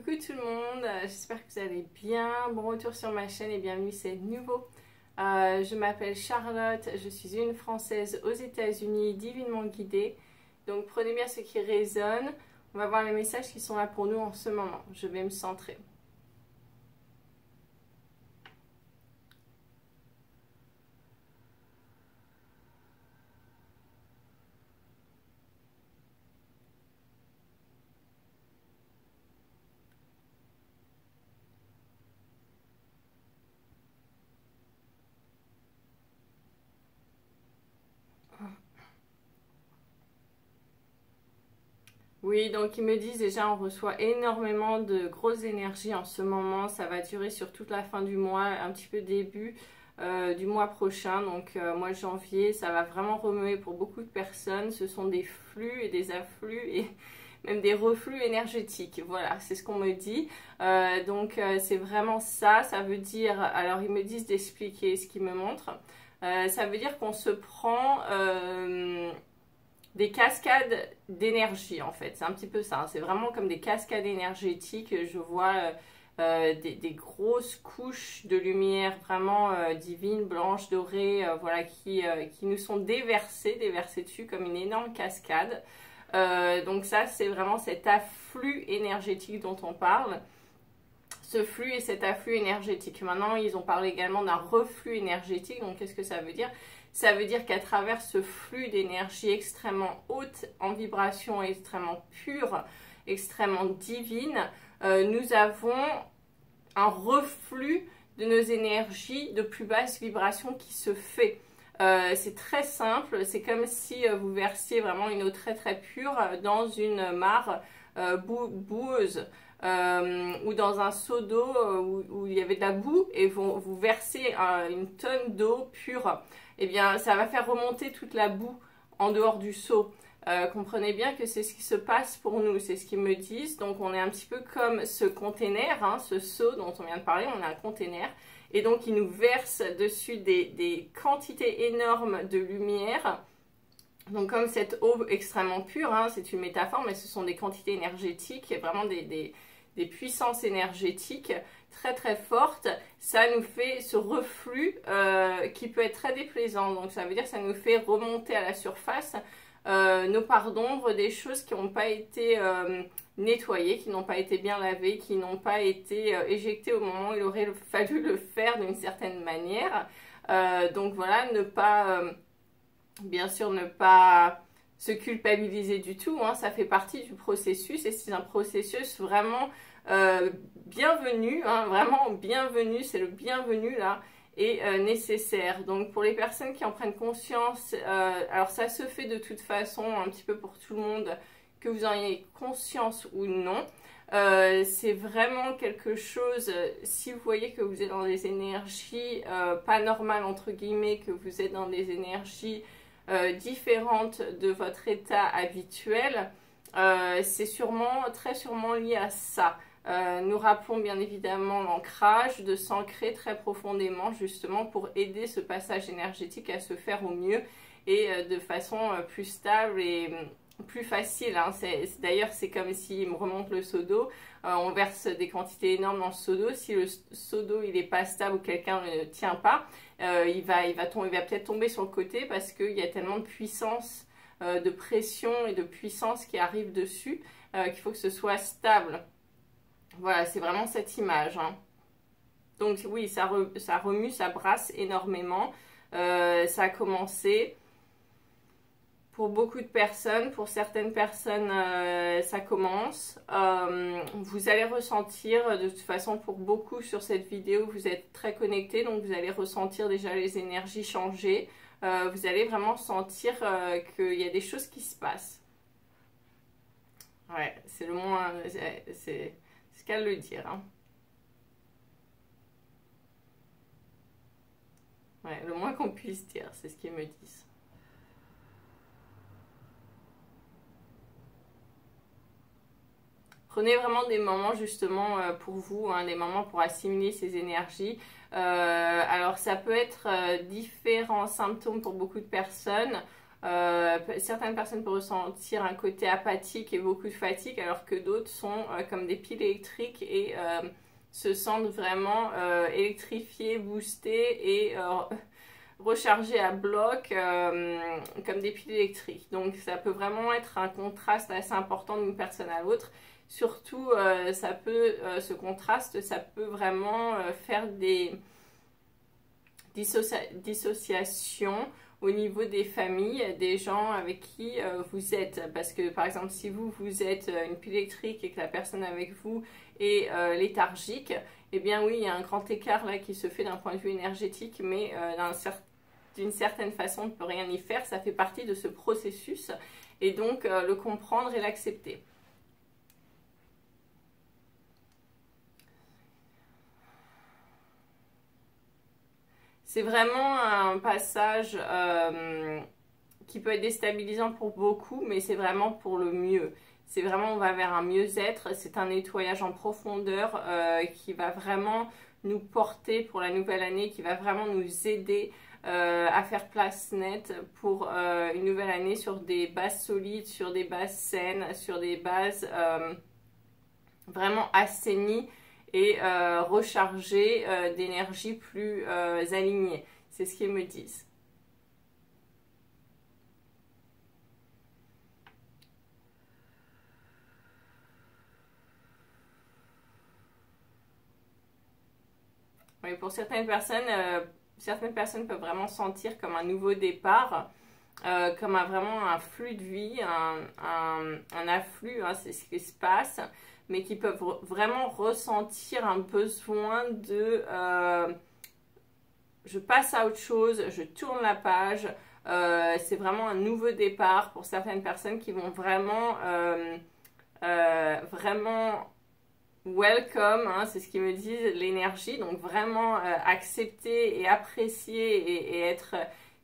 Coucou tout le monde, j'espère que vous allez bien. Bon retour sur ma chaîne et bienvenue, c'est nouveau. Je m'appelle Charlotte, je suis une Française aux États-Unis, divinement guidée. Donc prenez bien ce qui résonne. On va voir les messages qui sont là pour nous en ce moment. Je vais me centrer. Oui, donc ils me disent déjà on reçoit énormément de grosses énergies en ce moment. Ça va durer sur toute la fin du mois, un petit peu début du mois prochain. Donc mois de janvier, ça va vraiment remuer pour beaucoup de personnes. Ce sont des flux et des afflux et même des reflux énergétiques. Voilà, c'est ce qu'on me dit. C'est vraiment ça. Ça veut dire, alors ils me disent d'expliquer ce qu'ils me montrent. Ça veut dire qu'on se prend... des cascades d'énergie en fait, c'est un petit peu ça, hein. C'est vraiment comme des cascades énergétiques, je vois des grosses couches de lumière vraiment divine, blanche, dorée, voilà, qui nous sont déversées dessus comme une énorme cascade. Donc ça c'est vraiment cet afflux énergétique dont on parle. Ce flux et cet afflux énergétique. Maintenant, ils ont parlé également d'un reflux énergétique. Donc, qu'est-ce que ça veut dire? Ça veut dire qu'à travers ce flux d'énergie extrêmement haute en vibration, extrêmement pure, extrêmement divine, nous avons un reflux de nos énergies de plus basse vibration qui se fait. C'est très simple, c'est comme si vous versiez vraiment une eau très très pure dans une mare boueuse. Ou dans un seau d'eau où il y avait de la boue et vous versez une tonne d'eau pure, eh bien ça va faire remonter toute la boue en dehors du seau. Comprenez bien que c'est ce qui se passe pour nous, c'est ce qu'ils me disent. Donc on est un petit peu comme ce container, hein, ce seau dont on vient de parler, on a un container. Et donc ils nous versent dessus des quantités énormes de lumière. Donc comme cette eau extrêmement pure, hein, c'est une métaphore, mais ce sont des quantités énergétiques, vraiment des puissances énergétiques très très fortes. Ça nous fait ce reflux qui peut être très déplaisant. Donc ça veut dire que ça nous fait remonter à la surface nos parts d'ombre, des choses qui n'ont pas été nettoyées, qui n'ont pas été bien lavées, qui n'ont pas été éjectées au moment où il aurait fallu le faire d'une certaine manière. Donc voilà, ne pas... bien sûr, ne pas se culpabiliser du tout, hein, ça fait partie du processus et c'est un processus vraiment bienvenu, hein, vraiment bienvenu, c'est le bienvenu là et nécessaire. Donc pour les personnes qui en prennent conscience, alors ça se fait de toute façon un petit peu pour tout le monde, que vous en ayez conscience ou non. C'est vraiment quelque chose, si vous voyez que vous êtes dans des énergies pas normales entre guillemets, que vous êtes dans des énergies différentes de votre état habituel, c'est très sûrement lié à ça. Nous rappelons bien évidemment l'ancrage, de s'ancrer très profondément justement pour aider ce passage énergétique à se faire au mieux et de façon plus stable et plus facile, hein. D'ailleurs c'est comme s'il me remonte le seau d'eau, on verse des quantités énormes dans le seau d'eau. Si le seau d'eau il n'est pas stable ou quelqu'un ne tient pas, il va peut-être tomber sur le côté parce qu'il y a tellement de puissance, de pression et de puissance qui arrive dessus qu'il faut que ce soit stable. Voilà, c'est vraiment cette image, hein. Donc oui, ça remue, ça brasse énormément. Ça a commencé pour beaucoup de personnes, pour certaines personnes, ça commence. Vous allez ressentir, de toute façon, pour beaucoup sur cette vidéo, vous êtes très connectés, donc vous allez ressentir déjà les énergies changer. Vous allez vraiment sentir qu'il y a des choses qui se passent. Ouais, c'est le moins, c'est ce qu'à le dire, hein. Ouais, le moins qu'on puisse dire, c'est ce qu'ils me disent. Prenez vraiment des moments justement pour vous, hein, des moments pour assimiler ces énergies. Alors ça peut être différents symptômes pour beaucoup de personnes. Certaines personnes peuvent ressentir un côté apathique et beaucoup de fatigue, alors que d'autres sont comme des piles électriques et se sentent vraiment électrifiées, boostées et rechargées à bloc comme des piles électriques. Donc ça peut vraiment être un contraste assez important d'une personne à l'autre. Surtout, ce contraste, ça peut vraiment faire des dissociations au niveau des familles, des gens avec qui vous êtes. Parce que par exemple, si vous êtes une pile électrique et que la personne avec vous est léthargique, eh bien oui, il y a un grand écart là qui se fait d'un point de vue énergétique, mais d'une certaine façon, on ne peut rien y faire. Ça fait partie de ce processus et donc le comprendre et l'accepter. C'est vraiment un passage qui peut être déstabilisant pour beaucoup, mais c'est vraiment pour le mieux. C'est vraiment, on va vers un mieux-être, c'est un nettoyage en profondeur qui va vraiment nous porter pour la nouvelle année, qui va vraiment nous aider à faire place nette pour une nouvelle année sur des bases solides, sur des bases saines, sur des bases vraiment assainies et rechargées d'énergie plus alignée. C'est ce qu'ils me disent. Oui, pour certaines personnes peuvent vraiment sentir comme un nouveau départ, comme vraiment un flux de vie, un afflux, hein, c'est ce qui se passe, mais qui peuvent vraiment ressentir un besoin de je passe à autre chose, je tourne la page. C'est vraiment un nouveau départ pour certaines personnes qui vont vraiment welcome, hein, c'est ce qu'ils me disent, l'énergie, donc vraiment accepter et apprécier et être,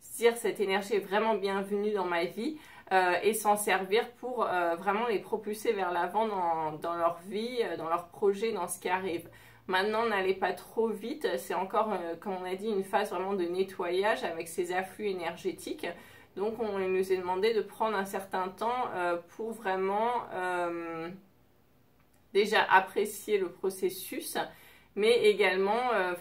se dire cette énergie est vraiment bienvenue dans ma vie et s'en servir pour vraiment les propulser vers l'avant dans leur vie, dans leurs projets, dans ce qui arrive. Maintenant, n'allez pas trop vite, c'est encore, comme on a dit, une phase vraiment de nettoyage avec ces afflux énergétiques. Donc, il nous est demandé de prendre un certain temps pour vraiment déjà apprécier le processus, mais également